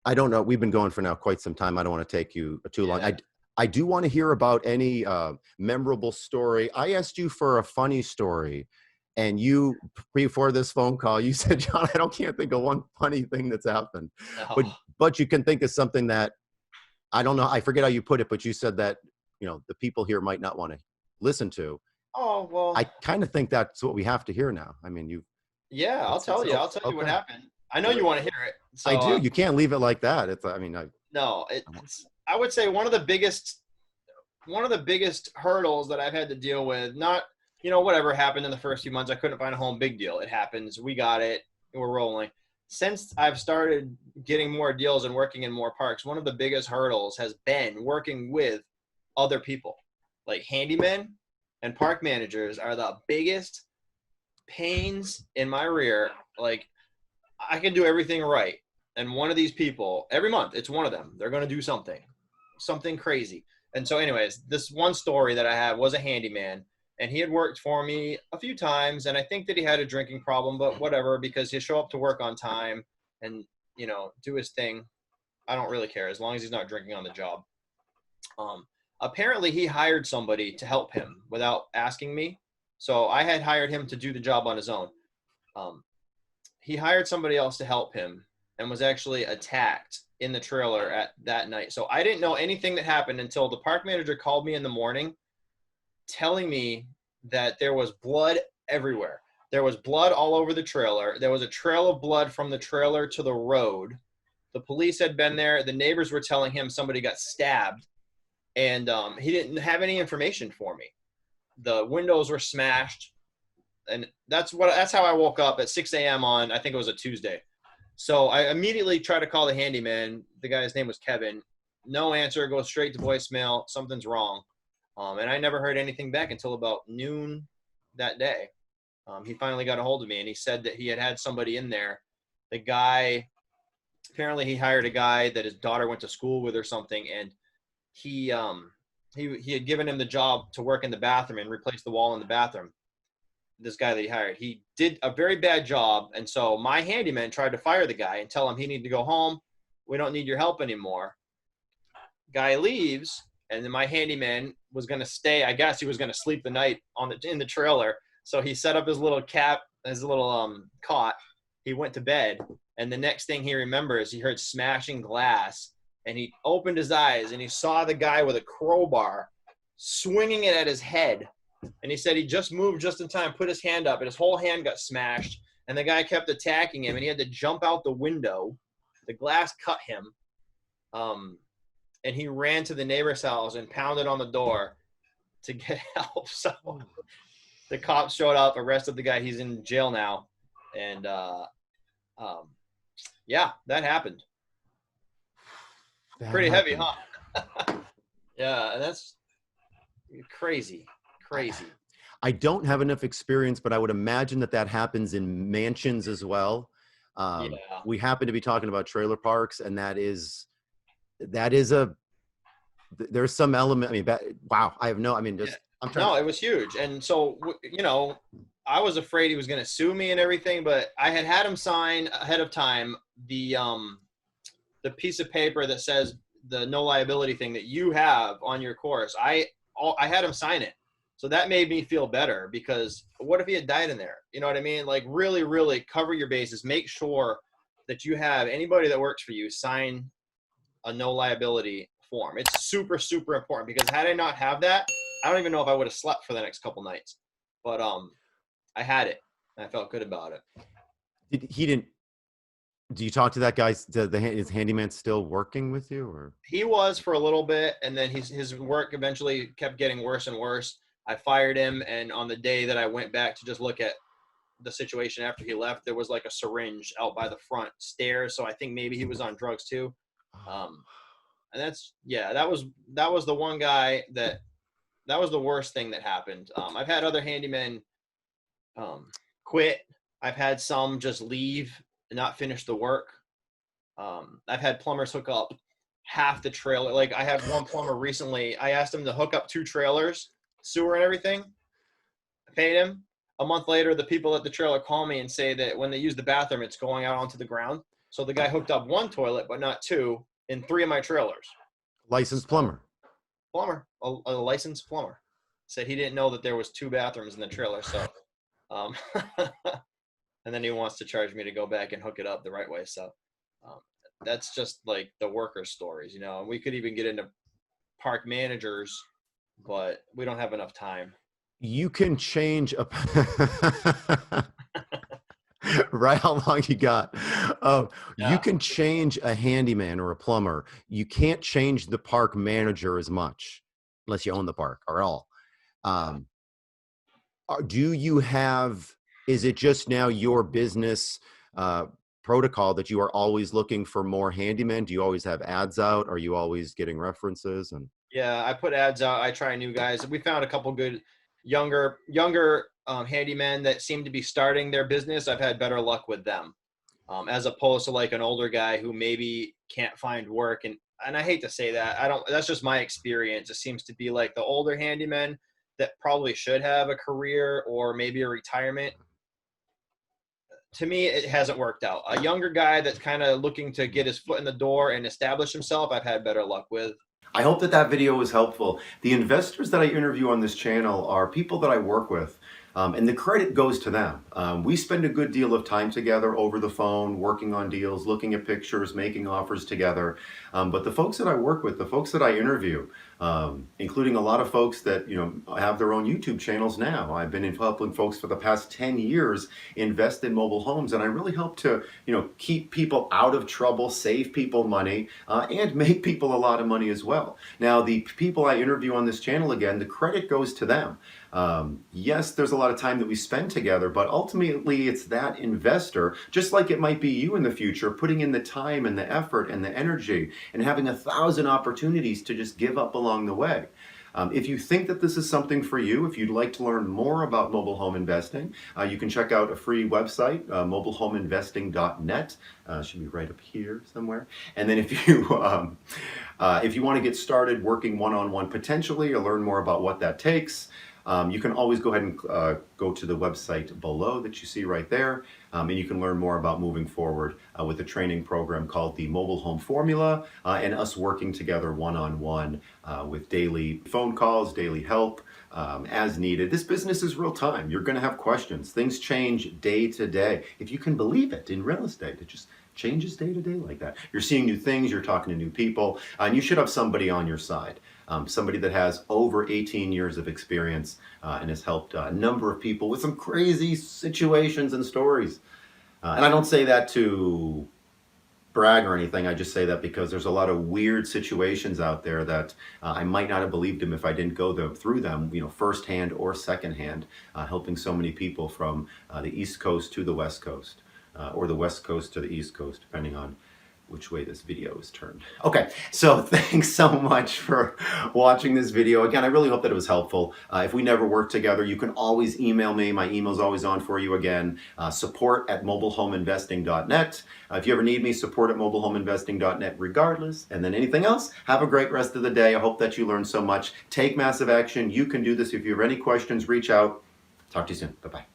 I don't know. We've been going for now quite some time. I don't want to take you too long. Yeah. I do want to hear about any memorable story. I asked you for a funny story, and you, before this phone call, you said, John, can't think of one funny thing that's happened. No. But you can think of something that, I don't know. I forget how you put it, but you said that, the people here might not want to listen to. Oh, well, I kind of think that's what we have to hear now. I mean, yeah, it's I'll tell you what okay. happened. I know you Great. want to hear it. I So, do. You can't leave it like that. no, it's, I would say one of the biggest hurdles that I've had to deal with, not, whatever happened in the first few months, I couldn't find a home, big deal. It happens. We got it. We're rolling. Since I've started getting more deals and working in more parks, one of the biggest hurdles has been working with other people. Like handymen and park managers are the biggest pains in my rear. Like, I can do everything right. And one of these people, every month, it's one of them. They're going to do something crazy. And so, anyways, this one story that I had was a handyman, and he had worked for me a few times. And I think that he had a drinking problem, but whatever, because he'll show up to work on time and, do his thing. I don't really care as long as he's not drinking on the job. Um, Apparently, he hired somebody to help him without asking me. So I had hired him to do the job on his own. Um, he hired somebody else to help him and was actually attacked in the trailer at that night. So I didn't know anything that happened until the park manager called me in the morning telling me that there was blood everywhere. There was blood all over the trailer. There was a trail of blood from the trailer to the road. The police had been there. The neighbors were telling him somebody got stabbed, and he didn't have any information for me. The windows were smashed, and that's how I woke up at 6 a.m. on, I think it was a Tuesday. So I immediately tried to call the handyman. The guy's name was Kevin. No answer. Goes straight to voicemail. Something's wrong. And I never heard anything back until about noon that day. He finally got a hold of me, and he said that he had somebody in there. The guy, apparently he hired a guy that his daughter went to school with or something, and he had given him the job to work in the bathroom and replace the wall in the bathroom. This guy that he hired, he did a very bad job. And so my handyman tried to fire the guy and tell him he needed to go home. We don't need your help anymore. Guy leaves, and then my handyman was going to stay. I guess he was going to sleep the night in the trailer. So he set up his little cot. He went to bed, and the next thing he remembers, he heard smashing glass, and he opened his eyes and he saw the guy with a crowbar swinging it at his head. And he said he just moved just in time, put his hand up, and his whole hand got smashed. And the guy kept attacking him, and he had to jump out the window. The glass cut him. And he ran to the neighbor's house and pounded on the door to get help. So the cops showed up, arrested the guy. He's in jail now. And, yeah, that happened. that Pretty heavy, happened. huh? Yeah, and that's crazy. I don't have enough experience, but I would imagine that happens in mansions as well. Yeah. We happen to be talking about trailer parks, and there's some element. I mean, wow. I have no. I mean, just I'm trying. No, it was huge. And so, I was afraid he was going to sue me and everything, but I had him sign ahead of time the piece of paper that says the no liability thing that you have on your course. I had him sign it. So that made me feel better, because what if he had died in there? You know what I mean? Like, really, really cover your bases. Make sure that you have anybody that works for you sign a no liability form. It's super, super important, because had I not have that, I don't even know if I would have slept for the next couple nights. But I had it, and I felt good about it. He didn't. Do you talk to that guy? Is handyman still working with you, or? He was for a little bit, and then his work eventually kept getting worse and worse. I fired him, and on the day that I went back to just look at the situation after he left, there was like a syringe out by the front stairs. So I think maybe he was on drugs too. And that was the one guy that was the worst thing that happened. I've had other handymen quit. I've had some just leave and not finish the work. I've had plumbers hook up half the trailer. Like, I had one plumber recently, I asked him to hook up 2 trailers, sewer and everything. I paid him. A month later, the people at the trailer call me and say that when they use the bathroom, it's going out onto the ground. So the guy hooked up one toilet, but not two, in 3 of my trailers. Licensed So, plumber. plumber, a licensed plumber, said he didn't know that there was 2 bathrooms in the trailer. So, um, and then he wants to charge me to go back and hook it up the right way. So, um, that's just like the worker stories, you know. And we could even get into park managers, but we don't have enough time. You can change a right how long you got. You Yeah. can change a handyman or a plumber. You can't change the park manager as much unless you own the park or all. Um, do you have, is it just now your business protocol that you are always looking for more handymen? Do you always have ads out? Are you always getting references? And Yeah, I put ads out. I try new guys. We found a couple good younger handymen that seem to be starting their business. I've had better luck with them, as opposed to like an older guy who maybe can't find work. And I hate to say that. I don't. That's just my experience. It seems to be like the older handymen that probably should have a career or maybe a retirement. To me, it hasn't worked out. A younger guy that's kind of looking to get his foot in the door and establish himself, I've had better luck with. I hope that that video was helpful. The investors that I interview on this channel are people that I work with, and the credit goes to them. We spend a good deal of time together over the phone, working on deals, looking at pictures, making offers together. But the folks that I work with, the folks that I interview, including a lot of folks that have their own YouTube channels now. I've been helping folks for the past 10 years invest in mobile homes, and I really help to keep people out of trouble, save people money, and make people a lot of money as well. Now, the people I interview on this channel, again, the credit goes to them. Yes, there's a lot of time that we spend together, but ultimately it's that investor, just like it might be you in the future, putting in the time and the effort and the energy and having 1,000 opportunities to just give up along the way. If you think that this is something for you, if you'd like to learn more about mobile home investing, you can check out a free website, mobilehomeinvesting.net. Should be right up here somewhere. And then if you want to get started working one-on-one potentially or learn more about what that takes, you can always go ahead and go to the website below that you see right there, and you can learn more about moving forward with a training program called the Mobile Home Formula, and us working together one-on-one with daily phone calls, daily help, as needed. This business is real time. You're going to have questions. Things change day to day. If you can believe it, in real estate, it just changes day to day like that. You're seeing new things, you're talking to new people, and you should have somebody on your side. Somebody that has over 18 years of experience and has helped a number of people with some crazy situations and stories. And I don't say that to brag or anything. I just say that because there's a lot of weird situations out there that I might not have believed him if I didn't go through them, firsthand or secondhand, helping so many people from the East Coast to the West Coast, or the West Coast to the East Coast, depending on which way this video is turned. Okay, so thanks so much for watching this video. Again, I really hope that it was helpful. If we never work together, you can always email me. My email's always on for you again, support@mobilehomeinvesting.net. If you ever need me, support@mobilehomeinvesting.net regardless. And then anything else, have a great rest of the day. I hope that you learned so much. Take massive action. You can do this. If you have any questions, reach out. Talk to you soon. Bye-bye.